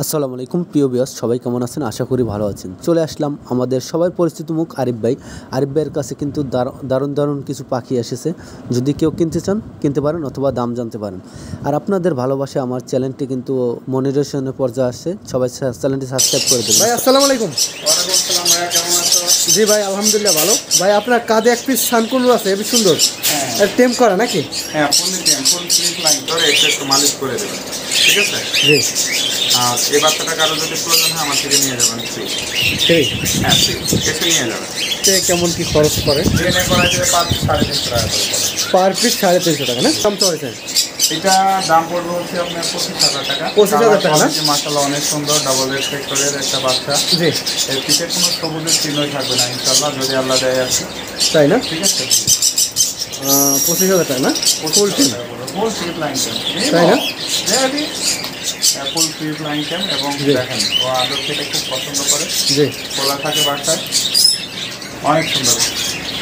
আসসালামু আলাইকুম প্রিয় ভিউয়ার্স, সবাই কেমন আছেন? আশা করি ভালো আছেন। চলে আসলাম আমাদের সবার পরিচিত মুখ আরিফ ভাইয়ের কাছে কিন্তু দারুণ কিছু পাখি এসেছে। যদি কেউ কিনতে চান কিনতে পারেন অথবা দাম জানতে পারেন। আর আপনাদের ভালোবাসা আমার চ্যানেলটি কিন্তু মনিটাইজেশনের পর্যায়ে আসছে। সবাই চ্যানেলটি সাবস্ক্রাইব করে দেবেন। ভাই আসসালামু আলাইকুম। ওয়ালাইকুম আসসালাম ভাইয়া, কেমন আছো? জি ভাই আলহামদুলিল্লাহ ভালো। ভাই আপনার কাঁধে এক পিস শানকুনুর আছে, হেবি সুন্দর। হ্যাঁ টেম করা নাকি? হ্যাঁ, ফুল ক্লিপ লাইন করে একটু মালিশ করে দেবেন, ঠিক আছে? জি আর এই বাচ্চাটা কারো যদি প্রয়োজন হয় আমার থেকে নিয়ে যাবেন, ফ্রি। ঠিক। হ্যাঁ, ফ্রি এসে নিয়ে যাবেন। কেমন কি খরচ পড়ে? ট্রেনে করা যেতে 5-3.5 টাকা করে পড়ে। পার পিস 350 টাকা না? দাম তো হয়েছে। এটা দাম পড়বে হচ্ছে আপনার 25,000 টাকা। 25,000 টাকা না? মাশাআল্লাহ অনেক সুন্দর, ডাবল রেড ফ্যাক্টরের একটা বাচ্চা। জি এর পিঠে কোনো সবুজের চিহ্নই থাকবে না ইনশাআল্লাহ, যদি আল্লাহ দেয় আর কি। তাই না? ঠিক আছে, 25,000 টাকা না? Full team full clip line তাই না? ফুল ক্লিপ লাইন ক্যাম। এবং জি। দেখেন ও আদর খেতে খুব পছন্দ করে, জি খোলা থাকে বাসায়, অনেক সুন্দর।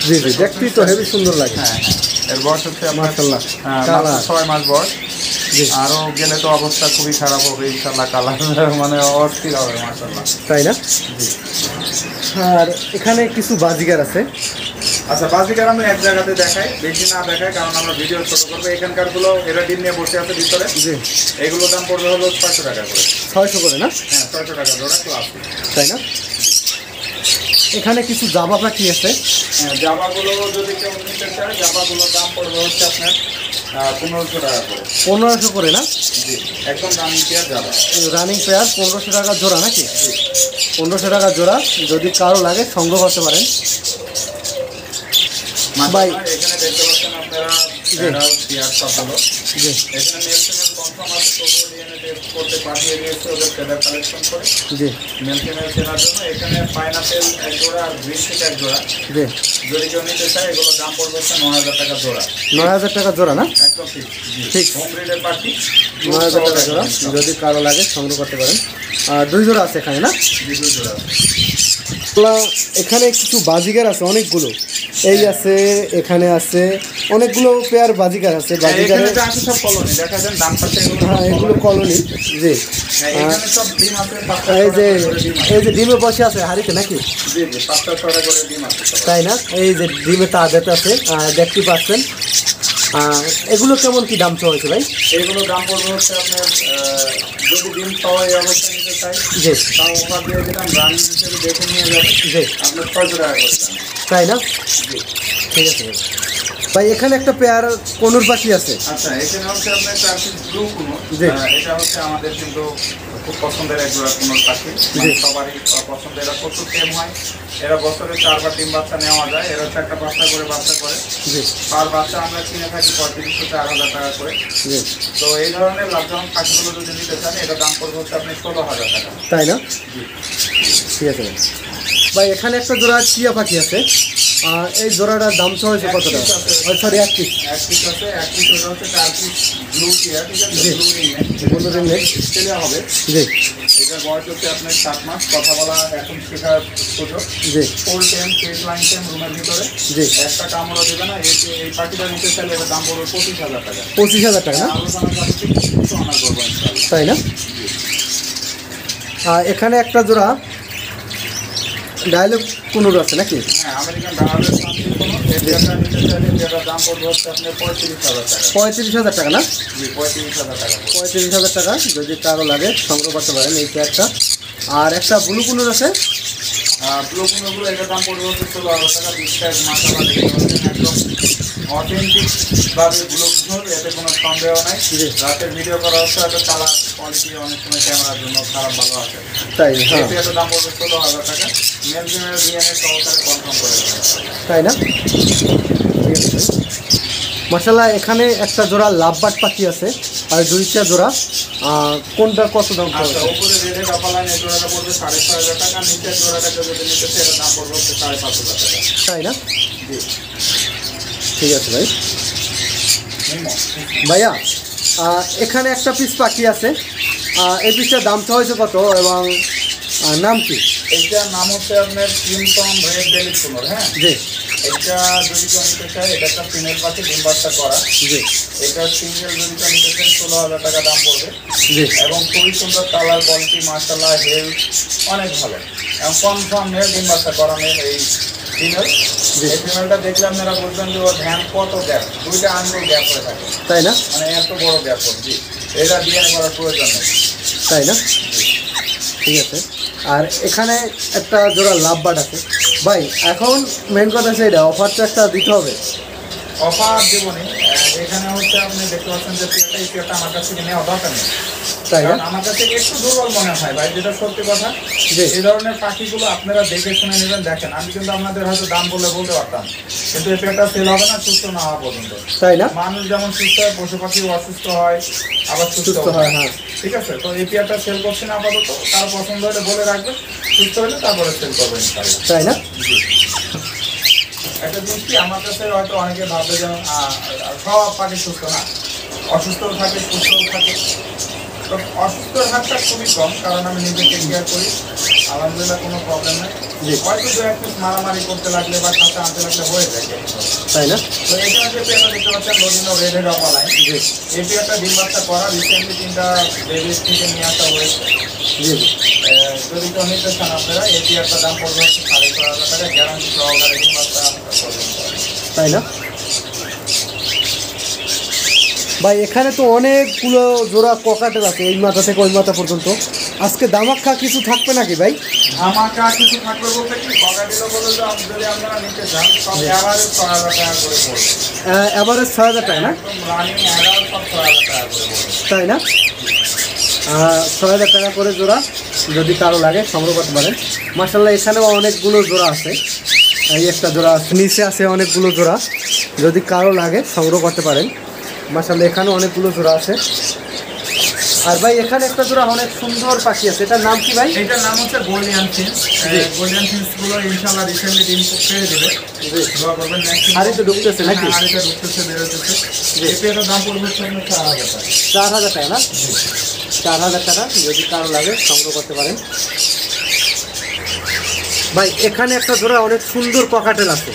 জি জি দেখতেই তো হেবি সুন্দর লাগে। হ্যাঁ হ্যাঁ, এর বয়স হচ্ছে আপনার মাশাআল্লাহ। মাত্র কালার 6 মাস বয়স। জি আরও গেলে তো অবস্থা খুবই খারাপ হবে ইনশাল্লাহ, কালার মানে অস্থির হবে মাশাআল্লাহ। তাই না? জি। আর এখানে কিছু বাজিগার আছে। আচ্ছা, বাজিকার আমি এক জায়গাতে দেখাই, বেশি না দেখাই কারণ আমরা ভিডিও ছোট করবো। এখানকার গুলো এরা ডিম নিয়ে বসে আছে ভিতরে। জি এগুলো দাম পড়বে হলো 600 টাকা করে। 600 করে না? হ্যাঁ, 600 টাকা জোড়া ক্লাস। তাই না? এখানে কিছু জাবা পাখি আছে। হ্যাঁ, জামাগুলো যদি কেউ নিতে চায়, জামাগুলোর দাম পড়বে হচ্ছে আপনার 1500 টাকা করে। 1500 করে না? জি, একদম দাম পেয়ার জামা। রানিং পেয়ার 1500 টাকা জোড়া নাকি? জি। 1500 টাকা জোড়া। যদি কারো লাগে সংগ্রহ করতে পারেন। ভাই। মাশাআল্লাহ, এখানে দেখতে পাচ্ছেন আপনারা প্যারাউট পেয়ার সবগুলো। জি এখানে মেল ফিমেল কনফার্ম আছে, তবুও ডিএনএ টেস্ট করতে পাঠিয়ে দিয়েছে ওদের ফেদার কালেকশন করে জি মেল ফিমেল চেনার জন্য। এখানে পাইনাপেল এক জোড়া আর গ্রিন ফিট এক জোড়া। জি যদি কেউ নিতে চায় এগুলোর দাম পড়বে হচ্ছে 9000 টাকা জোড়া। 9000 টাকা জোড়া না? একদম ঠিক। ঠিক। হোম ব্রিডের পাখি। 9000 টাকা জোড়া। যদি কারো লাগে সংগ্রহ করতে পারেন। আর 2 জোড়া আছে এখানে না? জি, 2 জোড়া। এখানে কিছু বাজিগার আছে অনেকগুলো। এই আছে, এখানে আছে অনেকগুলো পেয়ার বাজিগার আছে। বাজিগার এখানে যা আছে সব কলোনি, দেখা যান ডান পাশে হ্যাঁ এগুলো কলোনি। জি হ্যাঁ, এখানে সব ডিম আছে, 5টা এই যে 6টা করে ডিম আছে। এই যে ডিমে বসে আছে হাড়িতে নাকি? জি জি, 5টা 6টা করে ডিম আছে সবার। তাই না? এই যে ডিমে তাদের আছে, দেখতে পাচ্ছেন। এগুলো কেমন কি দাম চলছে ভাই? এইগুলো দাম পড়বে হচ্ছে আপনার যদি ডিম পাওয়া এই অবস্থায় নিতে চাই জি তাও অফার দিয়ে দিলাম, রানিং হিসেবে দেখে নিয়ে যাবে জি আপনার 600 টাকা করে দাম। তাই না? জি। ঠিক আছে ভাই। ভাই এখানে একটা পেয়ার কনুর পাখি আছে। আচ্ছা, এখানে হচ্ছে আপনার টার্কিশ ব্লু কুনো। জি। এটা হচ্ছে আমাদের কিন্তু খুব পছন্দের এক জোড়া কুনোর পাখি, মানে সবারই পছন্দের। এরা প্রচুর টেম হয়, এরা বছরে 4 বা 3 বাচ্চা নেওয়া যায়। এরা 4টা-5টা করে বাচ্চা করে। জি পার বাচ্চা আমরা কিনে থাকি 3500-4000 টাকা করে। জি তো এই ধরনের লাভজনক পাখিগুলো যদি নিতে চান এটা দাম পড়বে হচ্ছে আপনি 16000 টাকা। তাই না? জি। ঠিক আছে ভাই। ভাই এখানে একটা জোড়া টিয়া পাখি আছে। এই জোড়াটার দাম হয়েছে কত টাকা? সরি এক পিস। এক পিস আছে, এক পিস ওটা হচ্ছে টার্কিশ ব্লু টিয়ার, ঠিক আছে? জি। ব্লু রিংয়ে। Blue ring এ। অস্ট্রেলিয়া হবে। জি এটার বয়স হচ্ছে আপনার 7 মাস, কথা বলা এখন শেখার সুযোগ। জি ফুল টাইম কেজ লাইন টাইম রুমের ভিতরে, জি একটা কামড়ও দেবে না। এই পাখিটা নিতে চাইলে এটার দাম পড়বে 25,000 টাকা। 25,000 টাকা না? আলোচনা সাপেক্ষে কিছু অনার করবো ইনশাআল্লাহ। তাই না? এখানে একটা জোড়া ডায়লগ কুনুর আছে নাকি? হ্যাঁ, আমেরিকান বাংলাদেশ শান্তি কোনো এরিয়াটা নিতে চাইলে এটার দাম পড়বে হচ্ছে আপনার 35,000 টাকা। 35,000 টাকা না? জি, 35,000 টাকা পড়বে। 35,000 টাকা। যদি কারো লাগে সংগ্রহ করতে পারেন এই পেয়ারটা। আর একটা ব্লু কুনুর আছে। ব্লু কুনোগুলো এটার দাম পড়বে হচ্ছে 16,000 টাকা। বিস্তার মাসালা দেখতে পাচ্ছেন একদম অথেন্টিক ভাবে ব্লু কুনোর, এতে কোনো সন্দেহ নাই। জি। রাতের ভিডিও করা হচ্ছে, হয়তো কালার কোয়ালিটি অনেক সময় ক্যামেরার জন্য খারাপ ভালো আছে। তাই হ্যাঁ এটার দাম পড়বে 16,000 টাকা। মেল ফিমেল ডিএনএ সহকারে কনফার্ম করে দেবেন। তাই না? ঠিক আছে ভাই। মাশাআল্লাহ এখানে একটা জোড়া লাভবার্ড পাখি আছে আর 2টা জোড়া। কোনটা কত দাম আচ্ছা, পড়ছে? উপরে রেডে কাপালাইন এই জোড়াটা পড়বে 6,500 টাকা। নিচের জোড়াটাকে যদি নিতে চাই এটার দাম পড়বে হচ্ছে 5,500 টাকা। তাই না? জি। ঠিক আছে ভাই। নিমো। ভাইয়া এখানে একটা পিস পাখি আছে। এই পিসটার দাম হয়েছে কত এবং নাম কি? এইটার নাম হচ্ছে আপনার ক্রিমটন রেড বেলি কুনোর। হ্যাঁ, জি এটা যদি কেউ নিতে চায়, এটা একটা ফিমেল পাখি, ডিম বাচ্চা করা। জি এটা সিঙ্গেল যদি কেউ নিতে চায় 16,000 টাকা দাম পড়বে। জি এবং খুবই সুন্দর কালার, কোয়ালিটি মাশাআল্লাহ, হেলথ অনেক ভালো এবং কনফার্ম মেল, ডিম বাচ্চা করা মেল এই ফিমেল। এই ফিমেলটা দেখলে আপনারা বুঝবেন যে ওর ধ্যান কত গ্যাপ, 2টা আঙ্গুল গ্যাপ হয়ে থাকে, তাই না? মানে এত বড় গ্যাপ ওর। জি, এটা ডিএনএ করার প্রয়োজন নেই। তাই না? ঠিক আছে। আর এখানে একটা জোড়া লাভ বার্ড আছে ভাই। এখন মেন কথা আছে, এটা অফারটা একটা দিতে হবে। অফার জীবনে এখানে হচ্ছে আপনি দেখতে পাচ্ছেন যে পেয়ারটা আমার কাছ থেকে নেওয়া দরকার নেই, তাই না? কারণ আমার কাছে একটু দুর্বল মনে হয় ভাই, যেটা সত্যি কথা। জি। এই ধরনের পাখিগুলো আপনারা দেখে শুনে নেবেন। দেখেন, আমি কিন্তু আপনাদের হয়তো দাম বললে বলতে পারতাম, কিন্তু এই পেয়ারটা সেল হবে না সুস্থ না হওয়া পর্যন্ত। তাই না? মানুষ যেমন সুস্থ হয়, পশু পাখিও অসুস্থ হয়, আবার সুস্থ সুস্থ হয়। হয়, হ্যাঁ। ঠিক আছে, তো এই পেয়ারটা সেল করছি না আপাতত, কারো পছন্দ হলে বলে রাখবেন, সুস্থ হলে তারপরে সেল করবেন ইনশাআল্লাহ। তাই না? একটা জিনিস কি, আমার কাছে হয়তো অনেকে ভাববে যে সব পাখি সুস্থ না, অসুস্থও থাকে, সুস্থও থাকে। তো অসুস্থ হাতটা খুবই কম, কারণ আমি নিজেকে কেয়ার করি, আলহামদুলিল্লাহ কোনো প্রবলেম নেই। জি। হয়তো 2-1 পিস মারামারি করতে লাগলে বা কাছে আনতে লাগলে হয়ে যায়। তাই না? তো এখানে যে পেয়ারটা দেখতে পাচ্ছেন, লোডিনো রেড হেড অপালাইন, জি এই পেয়ারটা ডিম বাচ্চা করা, রিসেন্টলি 3টা বেবিস থেকে নিয়ে আসা হয়েছে। জি জি। যদি কেউ নিতে চান আপনারা, এই পেয়ারটার দাম পড়বে হচ্ছে 6,500 টাকা, গ্যারান্টি সহকারে ডিম বাচ্চা করবেন। তাই না ভাই? এখানে তো অনেকগুলো জোড়া ককাটেল আছে, এই মাথা থেকে ওই মাথা পর্যন্ত। আজকে দামাক্কা কিছু থাকবে নাকি ভাই? ধামাকা কিছু থাকবে বলতে কি, ককাটেলও বলে যে যদি আপনারা নিতে চান, সব এভারেজ 6,000 টাকা করে পড়বে। এভারেজ 6,000 টাকা না? একদম রানিং অ্যাডাল্ট সব 6,000 টাকা করে পড়বে। তাই না? 6,000 টাকা করে জোড়া, যদি কারো লাগে সংগ্রহ করতে পারেন। মাশাআল্লাহ, এখানেও অনেকগুলো জোড়া আছে। এই একটা জোড়া আছে, নিচে আছে অনেকগুলো জোড়া, যদি কারো লাগে সংগ্রহ করতে পারেন। মাশাআল্লাহ, এখানে অনেকগুলো জোড়া আছে। আর ভাই এখানে একটা জোড়া অনেক সুন্দর পাখি আছে, এটার নাম কি ভাই? এটার নাম হচ্ছে গোল্ডিয়ান ফিন্স। গোল্ডিয়ান ফিন্স গুলো ইনশাআল্লাহ রিসেন্টলি ডিম ছেড়ে দেবে, দোয়া করবেন। আর এটা ঢুকতেছে নাকি? আর এটা ঢুকতেছে, বেরোতেছে। এই পেয়ারটার দাম পড়বে হচ্ছে আপনার 4,000 টাকা। 4,000 টাকা না? 4,000 টাকা, যদি কারো লাগে সংগ্রহ করতে পারেন। ভাই এখানে একটা জোড়া অনেক সুন্দর ককাটেল আছে।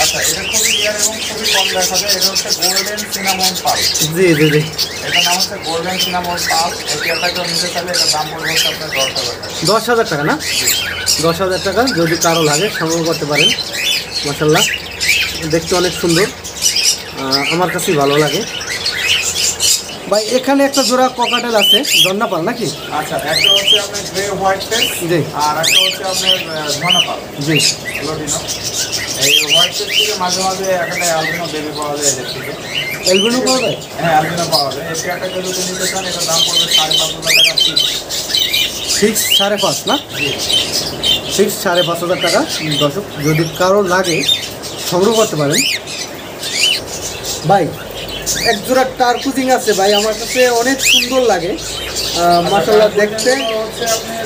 আচ্ছা, এটা খুবই রিয়ার এবং খুবই কম দেখা যায়। এটা হচ্ছে গোল্ডেন সিনামন পাল। জি জি জি। এটার নাম হচ্ছে গোল্ডেন সিনামন পাল। এই পেয়ারটা কেউ নিতে চাইলে এটার দাম পড়বে হচ্ছে আপনার 10,000 টাকা। 10,000 টাকা না? 10,000 টাকা, যদি কারো লাগে সংগ্রহ করতে পারেন। মাশাআল্লাহ, দেখতে অনেক সুন্দর, আমার কাছেই ভালো লাগে। ভাই এখানে একটা জোড়া ককাটেল আছে, জন্নাপাল নাকি? আচ্ছা, একটা হচ্ছে আপনার গ্রে হোয়াইট ফেস, জি আর একটা হচ্ছে আপনার ধনাপাল জি। লোডিনো। এই হোয়াইট ফেস থেকে মাঝে মাঝে একটা অ্যালবিনো বেবি পাওয়া যায় এদের থেকে। এলবিনো পাওয়া যায়? হ্যাঁ, অ্যালবিনো পাওয়া যায়। এই পেয়ারটা কেউ যদি নিতে চান, এটার দাম পড়বে 5,500 টাকা ফিক্স। ফিক্স 5.5 না? ফিক্স 5,500 টাকা। দর্শক, যদি কারো লাগে সংগ্রহ করতে পারেন। ভাই এক জোড়া টার্কুজিং আছে ভাই, আমার কাছে অনেক সুন্দর লাগে, মাশাআল্লাহ দেখতে। হচ্ছে আপনার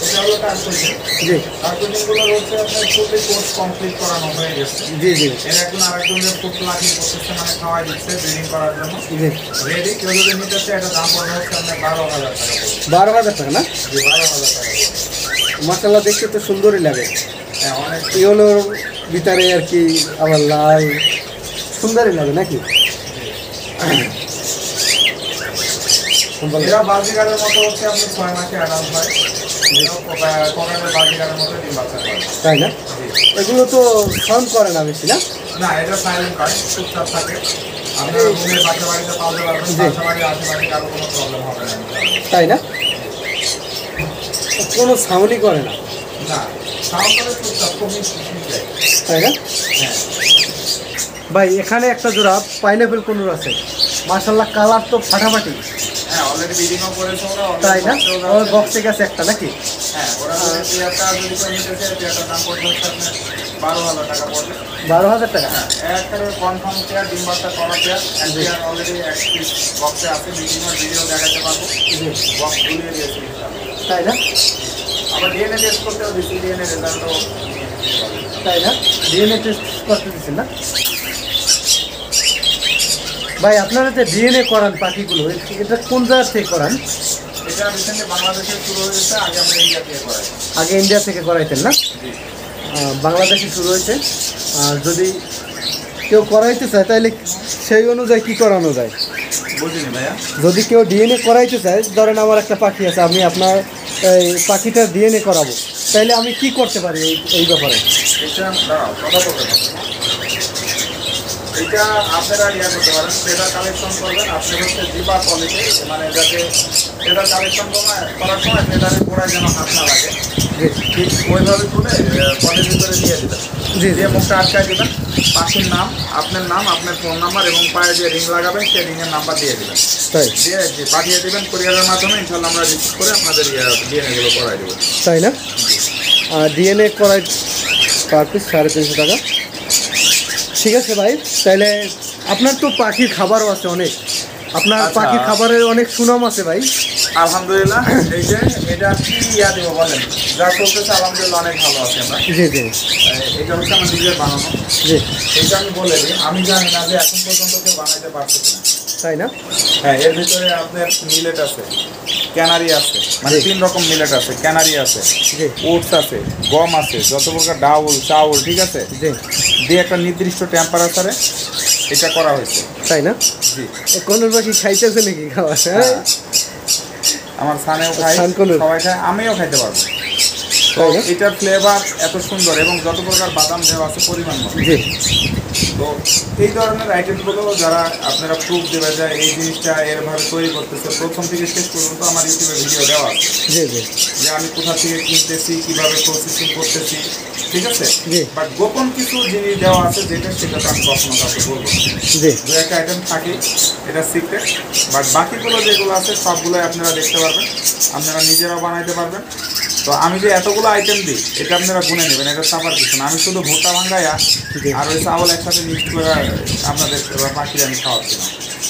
এটা হলো টার্কুজিং। জি টার্কুজিংগুলো হচ্ছে আপনার ফুললি কোর্স কমপ্লিট করানো হয়ে গেছে। জি জি এর এখন আরেকজনের ফুড লাগিয়ে করতেছে, মানে খাওয়াই দিচ্ছে ব্রিডিং করার জন্য। জি। রেডি, কেউ যদি নিতে চায়, এটা দাম পড়বে হচ্ছে আপনার 12,000 টাকা পড়বে। 12,000 টাকা না? জি, 12,000 টাকা পড়বে। মাশাআল্লাহ, দেখতে তো সুন্দরই লাগে। হ্যাঁ, অনেক ইয়েলোর ভিতরে আর কি আবার লাল, সুন্দরই লাগে নাকি? এরা বাজিগারের মতো হচ্ছে আপনি 6 মাসে অ্যাডাল্ট হয়। ককাটের বাজিগারের মতো ডিম বাচ্চা করে। তাই না? এগুলো তো সাউন্ড করে না বেশি না? না, এটা সাইলেন্ট হয়, চুপচাপ থাকে। আপনার রুমে বাসা বাড়িতে পালতে পারবেন, বাসা বাড়ি আশেপাশে কারো কোনো প্রবলেম হবে না। তাই না? কোনো সাউন্ডই করে না? না, সাউন্ড করে চুপচাপ, খুবই খুশি যায়। তাই না? হ্যাঁ। ভাই এখানে একটা জোড়া পাইনাপেল কোনোর আছে, মাশাআল্লাহ কালার তো ফাটাফাটি। হ্যাঁ, অলরেডি ব্রিডিংও করেছে ওরা। তাই না? ওর বক্সে গেছে একটা নাকি? হ্যাঁ, ওরা যদি পেয়ারটা যদি কেউ নিতে চায়, পেয়ারটার দাম পড়বে হচ্ছে আপনার 12,000 টাকা পড়বে। 12,000 টাকা? হ্যাঁ, একেবারে কনফার্ম পেয়ার, ডিম বাচ্চা করা পেয়ার। এক পেয়ার অলরেডি এক পিস বক্সে আছে, ব্রিডিংয়ের ভিডিও দেখাতে পারবো। জি। বক্স ঘুরিয়ে দিয়েছি ইনশাআল্লাহ। তাই না? আবার ডিএনএ টেস্ট করতেও দিচ্ছি, ডিএনএ রেজাল্টও। তাই না? ডিএনএ টেস্ট করতে দিচ্ছেন না? ভাই আপনারা যে ডিএনএ করান পাখিগুলো, এটা কোন জায়গা থেকে করান? এটা রিসেন্টলি বাংলাদেশে শুরু হয়েছে, আগে আমরা ইন্ডিয়া থেকে করাই। আগে ইন্ডিয়া থেকে করাইতেন না? জি। বাংলাদেশে শুরু হয়েছে। আর যদি কেউ করাইতে চায় তাহলে সেই অনুযায়ী কী করানো যায়? বুঝিনি ভাইয়া। যদি কেউ ডিএনএ করাইতে চায়, ধরেন আমার একটা পাখি আছে, আমি আপনার এই পাখিটার ডিএনএ করাবো, তাহলে আমি কি করতে পারি এই ব্যাপারে? এটা দাঁড়াও, কথা বলতে হবে। এটা আপনারা ইয়া করতে পারেন, ফেদার কালেকশন করবেন। আপনি হচ্ছে জিপা পলিতে, মানে যাতে ফেদার কালেকশন করার সময় ফেদারের গোড়ায় যেন হাত না লাগে, জি ঠিক ওইভাবে তুলে পলির ভিতরে দিয়ে দেবেন। জি দিয়ে মুখটা আটকায় দেবেন, পাখির নাম, আপনার ফোন নাম্বার এবং পায়ে যে রিং লাগাবেন সেই রিংয়ের নাম্বার দিয়ে দেবেন। তাই দিয়ে পাঠিয়ে দেবেন কুরিয়ারের মাধ্যমে। ইনশাল্লাহ আমরা রিসিভ করে আপনাদের ডিএনএগুলো করাই দেবো। তাই না? আর ডিএনএ করাই পার পিস 350 টাকা। ঠিক আছে ভাই, তাহলে আপনার তো পাখির খাবারও আছে অনেক, আপনার আচ্ছা। পাখির খাবারের অনেক সুনাম আছে ভাই। আলহামদুলিল্লাহ। এই যে এটা কি ইয়া দেবো বলেন, যা চলতেছে আলহামদুলিল্লাহ অনেক ভালো আছে আমরা। জি জি এটা হচ্ছে আমার নিজের বানানো। জি। এটা আমি বলে দিই, আমি জানি না যে এখন পর্যন্ত কেউ বানাইতে পারতেছে না। তাই না? হ্যাঁ, এর ভিতরে আপনার মিলেট আছে, ক্যানারি আছে, মানে 3 রকম মিলেট আছে, ক্যানারি আছে, জি ওটস আছে, গম আছে, যত প্রকার ডাউল চাউল, ঠিক আছে, জি। দিয়ে একটা নির্দিষ্ট টেম্পারেচারে এটা করা হয়েছে। তাই না? জি। কোনোর পাখি খাইতেছে নাকি খাবার? হ্যাঁ, আমার সানেও খাই, সানকনুর। সবাই খায়, আমিও খাইতে পারবো। তো তাই না? এটার ফ্লেভার এত সুন্দর এবং যত প্রকার বাদাম দেওয়া আছে পরিমাণ মতো। জি তো এই ধরনের আইটেমগুলো যারা আপনারা প্রুফ দেবে যে এই জিনিসটা এরভাবে তৈরি করতেছে, প্রথম থেকে শেষ পর্যন্ত আমার ইউটিউবে ভিডিও দেওয়া আছে জি জি যে আমি কোথা থেকে কিনতেছি, কিভাবে প্রসেসিং করতেছি, ঠিক আছে। জি। বাট গোপন কিছু জিনিস দেওয়া আছে সেটা তো আমি কখনো কাউকে বলবো না। জি দু একটা আইটেম থাকে, এটা সিক্রেট। বাট বাকিগুলো যেগুলো আছে সবগুলোই আপনারা দেখতে পারবেন, আপনারা নিজেরাও বানাইতে পারবেন। তো আমি যে এতগুলো আইটেম দিই এটা আপনারা গুনে নেবেন, এটা চাপার কিছু না। আমি শুধু ভুট্টা ভাঙ্গাইয়া আর ওই চাউল একসাথে মিক্স করে আপনাদের পাখির আমি খাওয়াচ্ছি না।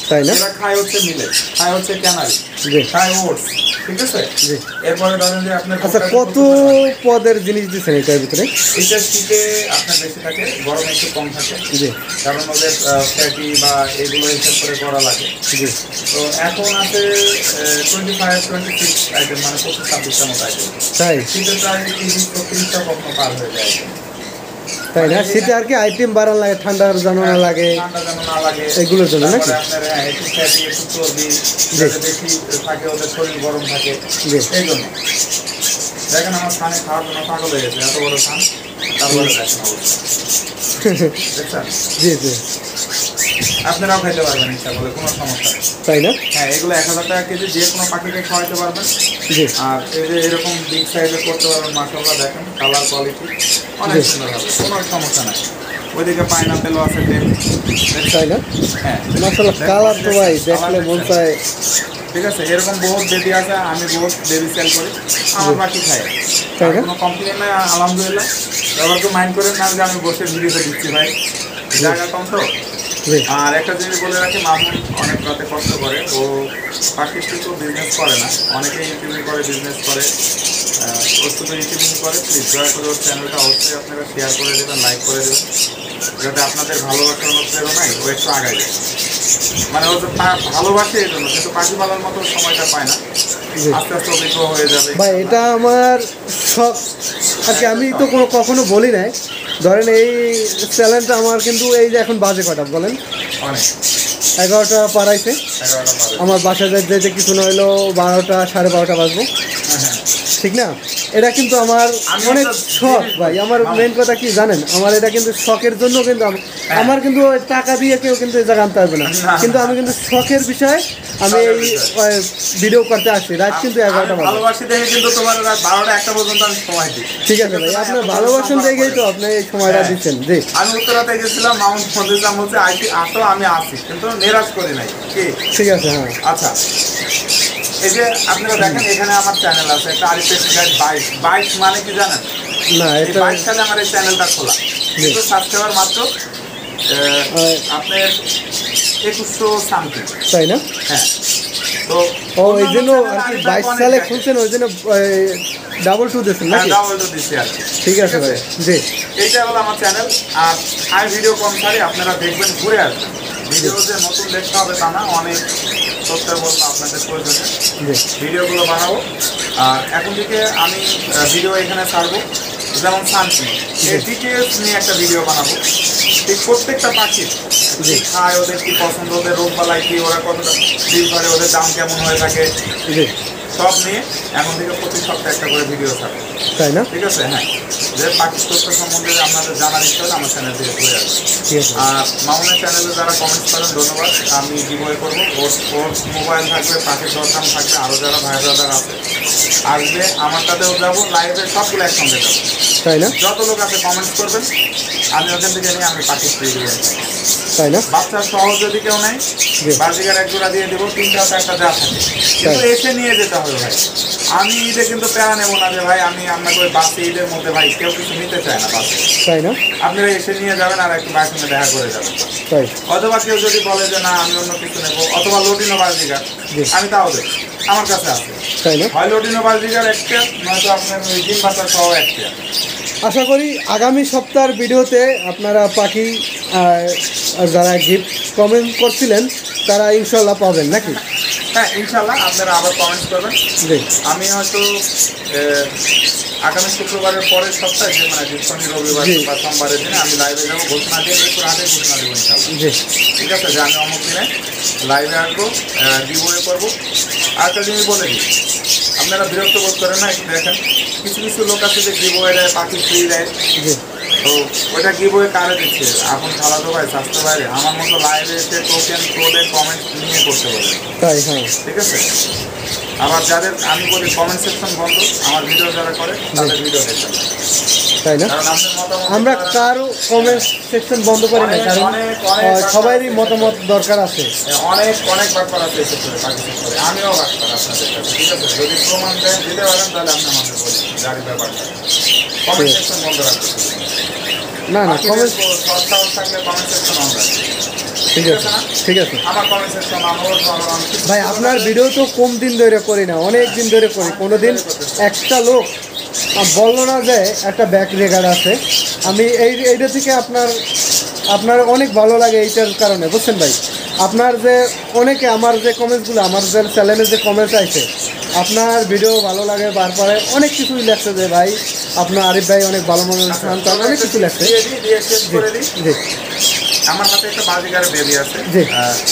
তাই না? এরা খায় হচ্ছে মিলেট, খায় হচ্ছে ক্যানারি, জি খায় ওটস, ঠিক আছে। জি। এরপরে ধরেন যে আপনার আচ্ছা, কত পদের জিনিস দিচ্ছেন এটার ভিতরে? এটা শীতে আপনার বেশি থাকে, গরমে একটু কম থাকে। জি কারণ ওদের ফ্যাটি বা এগুলো হিসাব করে করা লাগে। জি। তো এখন আছে 25-26 আইটেম, মানে 25-26টা মতো আইটেম। তাই শীতে প্রায় 30-30টা কখনো পার হয়ে যায় item। তাই না? শীতে আর কি আইটেম বাড়ানো লাগে, ঠান্ডার যেন না লাগে, ঠান্ডা যেন না লাগে এগুলোর জন্য নাকি? তারপরে আপনার একটু ফ্যাটি, একটু চর্বি যাতে বেশি থাকে, ওদের শরীর গরম থাকে, জি এই জন্য। দেখেন আমার খানে খাওয়ার জন্য পাগল হয়ে গেছে, এত বড় খান, তারপরে দেখেন অবস্থা, দেখছেন। জি জি। আপনারাও খাইতে পারবেন ইচ্ছা করলে, কোনো সমস্যা নেই। তাই না? হ্যাঁ, এগুলো 1000 টাকা কেজি, যে কোনো পাখিকে খাওয়াইতে পারবেন। জি আর এই যে এরকম বিগ সাইজের করতে পারবেন, মাশাআল্লাহ দেখেন কালার কোয়ালিটি অনেক সুন্দর হবে, কোনো সমস্যা নাই। ওইদিকে পাইনাপেলও আছে, তাই না? হ্যাঁ মাশাআল্লাহ, কালার তো ভাই দেখলে মন চায়। ঠিক আছে, এরকম বহুত বেবি আছে, আমি বহুত বেবি সেল করি, আমার পাখি খায়, তাই না? কোনো কমপ্লেন নাই আলহামদুলিল্লাহ। এবার তো মাইন্ড করেন না যে আমি বসে ভিডিওতে দিচ্ছি, ভাই জায়গা কম তো। জি আর একটা জিনিস বলে রাখি, মামুন অনেক রাতে কষ্ট করে, ও পাখির থেকে বিজনেস করে না, অনেকে ইউটিউবিং করে, বিজনেস করে, প্রস্তুত ইউটিউবিং করে। প্লিজ দয়া করে ওর চ্যানেলটা অবশ্যই আপনারা শেয়ার করে দেবেন, লাইক করে দেবেন, যাতে আপনাদের ভালোবাসার প্রেরণায় ও একটু আগায় যায়। মানে ও তো ভালোবাসে এই জন্য, কিন্তু পাখি পালার মতো সময়টা পায় না, জি। আস্তে আস্তে অভিজ্ঞ হয়ে যাবে। ভাই এটা আমার শখ আর কি, আমি তো কখনো বলি নাই। ধরেন এই চ্যালেঞ্জটা আমার, কিন্তু এই যে এখন বাজে কটা বলেন? অনেক 11টা পারাইছে। 11টা পাবে। আমার বাসায় যেতে কিছু নইলো 12টা 12:30 বাজবো, হ্যাঁ হ্যাঁ। ঠিক না? এটা কিন্তু আমার আমি অনেক একটা শখ জিনিস ভাই। আমার বলি, মেন কথা কি জানেন, আমার এটা কিন্তু শখের জন্য, কিন্তু আমার কিন্তু ওই টাকা দিয়ে কেউ কিন্তু এই জায়গা আনতে পারবে না, না, কিন্তু আমি কিন্তু শখের বিষয়ে আমি এই ভিডিও করতে আসছি। রাত কিন্তু 11টা বাজে। ভালোবাসি দেখে কিন্তু তোমার রাত 12টা-1টা পর্যন্ত আমি সময় দিই। ঠিক আছে ভাই, আপনার ভালোবাসন দেখেই তো আপনি এই সময়টা হ্যাঁ। দিচ্ছেন। জি আমি উত্তরাতে গেছিলাম, মাউন্ট ফজিলাম বলছে আসো, আমি আসি, কিন্তু নিরাশ করি নাই। কি ঠিক আছে। হ্যাঁ আচ্ছা, এই যে আপনারা দেখেন এখানে আমার চ্যানেল আছে, একটা আরিফের গাইড 22 মানে কি জানেন? না, এই এটা 22 সালে আমার এই চ্যানেলটা খোলা, কিন্তু সাবস্ক্রাইবার মাত্র আপনার 2100 সামথিং। তাই না? হ্যাঁ, তো ও এই জন্য আর কি 22 সালে খুলছেন, ওই জন্য ডাবল 2 দিচ্ছেন নাকি? ডাবল তো দিচ্ছি আর কি। ঠিক আছে ভাই। জি এইটা হলো আমার চ্যানেল। আর আমি ভিডিও কম ছাড়ি, আপনারা দেখবেন, ঘুরে আসবেন। ভিডিও যে নতুন দেখতে হবে তা না, অনেক তথ্য বলবো আপনাদের প্রয়োজনে, জি ভিডিওগুলো বানাবো। আর এখন থেকে আমি ভিডিও এখানে ছাড়বো, যেমন সানসিন, এই ডিটেলস নিয়ে একটা ভিডিও বানাবো। ঠিক প্রত্যেকটা পাখির কি খায়, ওদের কি পছন্দ, ওদের রোগ বালাই কি, ওরা কতটা ডিম করে, ওদের দাম কেমন হয়ে থাকে, সব নিয়ে এখন থেকে প্রতি সপ্তাহে একটা করে ভিডিও থাকবে, তাই না? ঠিক আছে? হ্যাঁ, যে পাখির তথ্য সম্বন্ধে আপনাদের জানার ইচ্ছা হলে আমার চ্যানেল থেকে ঘুরে আসবে। আর মামুনের চ্যানেলে যারা কমেন্ট করেন ধন্যবাদ, আমি গিভওয়ে করবো। ওর মোবাইল থাকবে, পাখির দরদাম থাকবে, আরও যারা ভাই ব্রাদার আছে আসবে, আমারটাতেও যাবো, লাইভে সবগুলো একসঙ্গে যাবো, তাই না? যত লোক আছে কমেন্ট করবেন, আমি ওখান থেকে নিয়ে আমি পাখি ফ্রি দেবেন, তাই না? বাচ্চা সহ যদি কেউ নেয় বাজিকার এক জোড়া দিয়ে দেবো, 3টা 4টা যা থাকে, কিন্তু এসে নিয়ে যেতে হবে ভাই। আমি ঈদে কিন্তু প্যারা নেবো না যে ভাই আমি আপনাকে ওই বাসে ঈদের মধ্যে ভাই কেউ কিছু নিতে চায় না বাসে, তাই না? আপনারা এসে নিয়ে যাবেন আর একটু ভাইয়ের সঙ্গে দেখা করে যাবেন। তাই অথবা কেউ যদি বলে যে না আমি অন্য কিছু নেবো, অথবা লটিনো বাজিকার, আমি তাও দেবো, আমার কাছে আছে, তাই না? হয় লটিনো বাজিকার একটা, নয়তো আপনার ওই ডিম বাচ্চা সহ একটা। আশা করি আগামী সপ্তাহের ভিডিওতে আপনারা পাখি যারা গিফট কমেন্ট করছিলেন তারা ইনশাল্লাহ পাবেন নাকি? হ্যাঁ ইনশাল্লাহ, আপনারা আবার কমেন্ট করবেন। জি, আমি হয়তো আগামী শুক্রবারের পরের সপ্তাহে, যে মানে শনি রবিবার জি। বা সোমবারের দিনে আমি লাইভে যাবো, ঘোষণা দিয়ে একটু আগে ঘোষণা দেবো ইনশাল্লাহ, জি, ঠিক আছে? যে আমি অমুক দিনে লাইভে আসবো, গিভওয়ে করবো। আর একটা জিনিস বলে দিই, আপনারা বিরক্ত বোধ করেন না, একটু দেখেন কিছু কিছু লোক আছে যে গিভওয়ে দেয়, পাখি ফ্রি দেয়, জি, তো ওইটা গিভওয়ে কারে দিচ্ছে? এখন খালাতো ভাই, স্বাস্থ্য বাইরে আমার মতো লাইভে এসে টোকেন তোলে কমেন্ট নিয়ে করতে বলে, তাই, হ্যাঁ, ঠিক আছে? আবার যাদের আমি বলি কমেন্ট সেকশন বন্ধ, আমার ভিডিও যারা করে তাদের ভিডিও দেখতে হবে। তাই না? কারণ আপনার মতামত আমরা কারো কমেন্ট সেকশন বন্ধ করি না, কারণ সবারই মতামত দরকার আছে। অনেক অনেক ব্যাপার আছে এই ক্ষেত্রে, পাখি সেক্টরে আমিও ব্যাপার আপনাদের কাছে, ঠিক আছে? যদি প্রমাণ দেন দিতে পারেন তাহলে আপনি আমাকে বলুন গাড়ি ব্যাপারটা। কমেন্ট সেকশন বন্ধ রাখতে হবে। না না, কমেন্ট সস্তা থাকলে কমেন্ট সেকশন অন রাখবে, ঠিক আছে, ঠিক আছে আমার কমেন্ট সেকশন ভাই। আপনার ভিডিও তো কম দিন ধরে করি না, অনেক দিন ধরে করি। কোনোদিন একটা লোক বললো না যে একটা ব্যাক রেগার্ড আছে। আমি এইটা থেকে আপনার অনেক ভালো লাগে এইটার কারণে, বুঝছেন ভাই? আপনার যে অনেকে আমার যে কমেন্টসগুলো, আমার যে চ্যানেলে যে কমেন্টস আছে, আপনার ভিডিও ভালো লাগে, বারবারে অনেক কিছুই লাগছে যে ভাই আপনার আরিফ ভাই অনেক ভালো মানুষ, অনেক কিছু লাগছে। জি, আমার হাতে একটা বাজিগারের বেবি আছে, জি।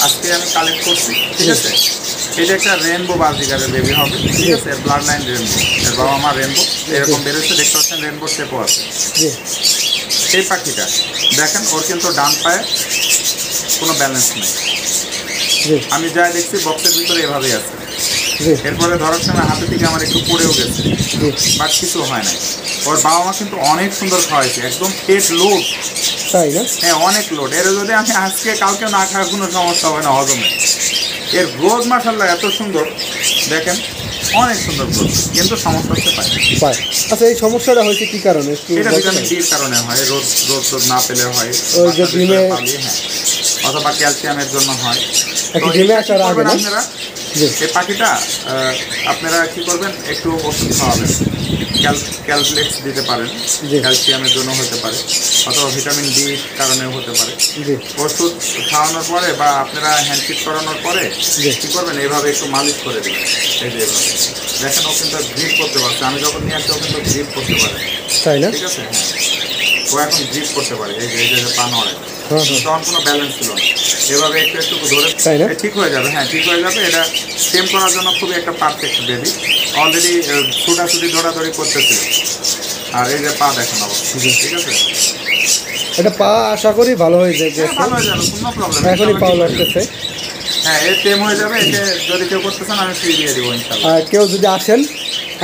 আজকে আমি কালেক্ট করছি, ঠিক আছে? এটা একটা রেনবো বাজিগারের বেবি হবে, ঠিক আছে? ব্লাড লাইন রেনবো, এর বাবা মা রেনবো, এরকম বেরোচ্ছে, দেখতে পাচ্ছেন রেনবো শেপও আছে। জি, এই পাখিটা দেখেন, ওর কিন্তু ডান পায়ে কোনো ব্যালেন্স নেই। জি, আমি যা দেখছি বক্সের ভিতরে এভাবেই আছে। জি, এরপরে ধরার সময় হাতে থেকে আমার একটু পড়েও গেছে, জি, বাট কিছু হয় না। ওর বাবা মা কিন্তু অনেক সুন্দর খাওয়াইছে, একদম পেট লোড, তাই না? হ্যাঁ অনেক লোড। এর যদি আমি আজকে কালকে না খাওয়ার কোনো সমস্যা হবে না হজমে। এর গ্রোথ মাশাআল্লাহ এত সুন্দর, দেখেন অনেক সুন্দর গ্রোথ, কিন্তু সমস্যা হচ্ছে পায়। পায়। আচ্ছা, এই সমস্যাটা হয়েছে কি কারণে একটু এটা বলতে ভিটামিন পারেন? ডির কারণে হয়, রোদ না পেলে হয়, ওই যে বাচ্চাদের ডিমে- পালি, হ্যাঁ, অথবা ক্যালসিয়ামের জন্য হয়। একটু তো ডিমে এটা আসার কি আগে করবেন না? আপনারা? জি, এই পাখিটা আপনারা কি করবেন, একটু ওষুধ খাওয়াবেন, ক্যালপ্লেক্স দিতে পারেন, জি। ক্যালসিয়ামের জন্য হতে পারে, অথবা ভিটামিন ডি কারণেও হতে পারে। জি, ওষুধ খাওয়ানোর পরে বা আপনারা হ্যান্ডফিট করানোর পরে জি। কী করবেন, এইভাবে একটু মালিশ করে দেবেন। এই যে এভাবে দেখেন, ও কিন্তু গ্রিপ করতে পারছে। আমি যখন নিয়ে আসছি ও কিন্তু গ্রিপ করতে পারে, তাই না? ঠিক আছে? হ্যাঁ, ও এখন গ্রিপ করতে পারে, এই যে পা নড়ে, হ্যাঁ, হ্যাঁ, তখন কোনো ব্যালেন্স ছিল না। এভাবে একটু একটু ধরে তাই না? ঠিক হয়ে যাবে, হ্যাঁ ঠিক হয়ে যাবে। এটা টেম করার জন্য খুবই একটা পারফেক্ট বেবি। অলরেডি ছুটাছুটি দৌড়াদৌড়ি করতেছিল, আর এই যে পা দেখেন অবস্থা, ঠিক আছে? এটা পা আশা করি ভালো হয়ে যায়, হ্যাঁ, ভালো হয়ে যাবে, কোনো প্রবলেম। এখনই পা লড়তেছে। হ্যাঁ, এর টেম হয়ে যাবে। এতে যদি কেউ করতে চান আমি ফ্রি দিয়ে দেবো ইনশাল্লাহ। আর কেউ যদি আসেন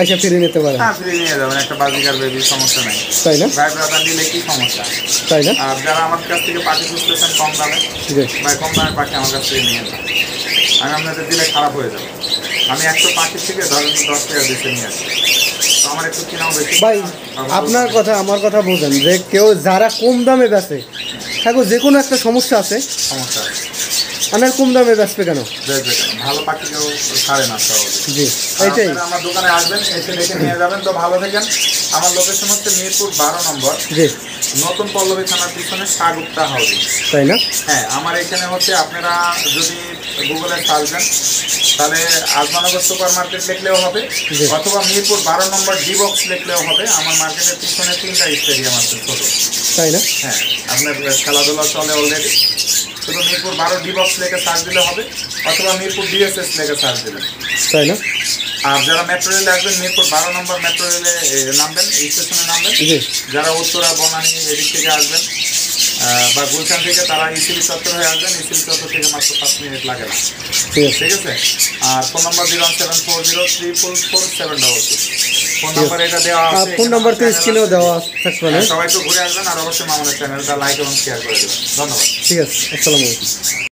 আইসা ফিরে নিতে পারেন, হ্যাঁ, ফ্রি নিয়ে যাবেন, একটা বাজিকার বেবি, সমস্যা নাই। তাই না? ভাই ব্রাদার নিলে কি সমস্যা? তাই না? আর যারা আমার কাছ থেকে পাখি খুঁজতেছেন কম দামে, জি, ভাই কম দামের পাখি আমার কাছ থেকে নিয়ে যান, আমি আপনাদের দিলে খারাপ হয়ে যাবে। আমি 100 পাখির থেকে ধরেন 10 টাকা বেশি নিয়ে আসি, তো আমার একটু কেনাও বেশি। ভাই আপনার কথা আমার কথা বোঝেন যে কেউ যারা কম দামে বেচে, থাকো যে কোনো একটা সমস্যা আছে, সমস্যা আছে, আপনার কম দামে বেচবে কেন? ভালো পাখি কেউ ছাড়ে না সহজে। জি, আর এইটাই। আপনারা আমার দোকানে আসবেন, এসে দেখে নিয়ে যাবেন। তো ভালো থাকেন, আমার লোকেশন হচ্ছে মিরপুর 12 নম্বর, জি, নতুন পল্লবী থানার পিছনে শাগুপ্তা হাউজিং। তাই না? হ্যাঁ, আমার এখানে হচ্ছে আপনারা যদি গুগলে সার্চ দেন তাহলে আজমানগর সুপার মার্কেট লিখলেও হবে, জি। অথবা মিরপুর 12 নম্বর ডি বক্স লিখলেও হবে। আমার মার্কেটের পিছনে 3টা স্টেডিয়াম আছে ছোট। তাই না? হ্যাঁ, আপনার খেলাধুলা চলে অলরেডি। শুধু মিরপুর 12 ডি বক্স লিখে সার্চ দিলে হবে, অথবা মিরপুর ডিএসএস লিখে সার্চ দিলেন। তাই না? আর যারা মেট্রো রেলে আসবেন মিরপুর 12 নম্বর মেট্রো রেলে নামবেন, স্টেশনে নামবেন। জি, যারা উত্তরা বনানী এদিক থেকে আসবেন বা গুলশান থেকে, তারা ইসিবি চত্বর হয়ে আসবেন। ইসিবি চত্বর থেকে মাত্র 5 মিনিট লাগে না। ঠিক আছে। ঠিক আছে। আর ফোন নাম্বার 01740344722। ফোন নাম্বার এটা দেওয়া আর আছে। ফোন নাম্বার তো স্ক্রিনেও দেওয়া থাকবে না? সবাই একটু ঘুরে আসবেন, আর অবশ্যই আমাদের চ্যানেলটা লাইক এবং শেয়ার করে দেবেন। ধন্যবাদ। ঠিক আছে, আসসালামু আলাইকুম।